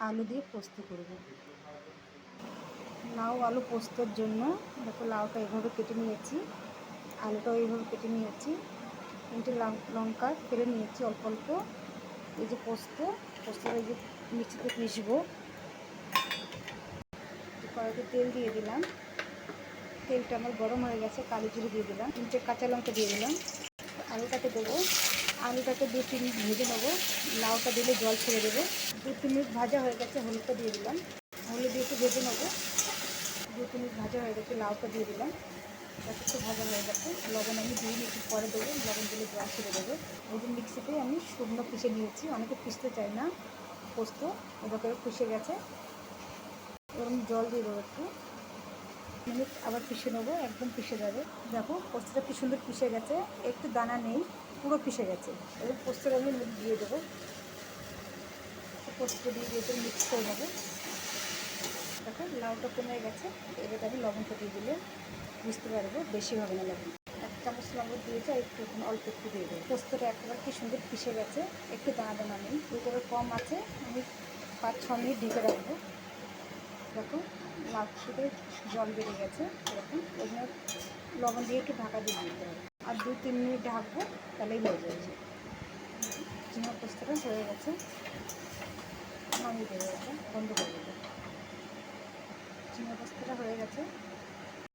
আলু দিয়ে পোস্ত করব। লাউ আলু পোস্তর জন্য দেখো লাউটা এভাবে কেটে নিয়েছি, আলুটাও এইভাবে কেটে নিয়েছি, 3টে লঙ্কা ফেলে নিয়েছি অল্প অল্প। এই যে পোস্তটা এই যে মিক্সিতে পিষবো। কড়াইতে তেল দিয়ে দিলাম, তেলটা আমার গরম হয়ে গেছে, কালো জিরে দিয়ে দিলাম, 3টে কাঁচা লঙ্কা দিয়ে দিলাম। আলুটাকে দেবো, আলুটাকে 2-3 মিনিট ভেজে নেবো। লাউটা দিলে জল ছেড়ে দেবো। 2-3 মিনিট ভাজা হয়ে গেছে, হলুদটা দিয়ে দিলাম, হলুদ দিয়ে একটু ভেজে নেবো। 2-3 মিনিট ভাজা হয়ে গেছে, লাউটা দিয়ে দিলাম, তাতে একটু ভাজা হয়ে গেছে। লবণ আমি দিইনি, একটু পরে দেবো, লবণ দিলে জল ছেড়ে দেবো। এই যে মিক্সিতে আমি শুকনো পিষে নিয়েছি, অনেকে পিষতে চাই না পোস্ত, এবার পিষে গেছে। এবার আমি জল দিয়ে দেবো একটু, মিনিট আবার পিষে নেবো, একদম পিষে যাবে। দেখো পোস্তটা কি সুন্দর পিষে গেছে, একটু দানা নেই, পুরো পিষে গেছে। এবার পোস্তটা আমি দিয়ে দেবো, পোস্তটা দিয়ে মিক্স করে নেবো। দেখো লাউটা কমে গেছে, এবার আমি লবণটা দিয়ে দিলে বুঝতে পারবো, বেশি হবে না লবণ। 1 চামচ লবণ দিয়েছে, একটু অল্প একটু দিয়ে দেবো। পোস্তটা একেবারে কি সুন্দর পিষে গেছে, একটু দানা দানা নেই, একেবারে কম আছে। আমি 5-6 মিনিট ঢেকে রাখবো। দেখো লাউ থেকে জল বেরিয়ে গেছে এরকম, এখানে লবণ দিয়ে একটু ঢাকা দিয়ে দিতে হবে, আর 2-3 মিনিট ঢাকবো, তাহলেই হয়ে যাবে। ঝিঙা পোস্তটা হয়ে গেছে, নামিয়ে দেবো, এটা বন্ধ করে দেবো। ঝিঙা পোস্তটা হয়ে গেছে,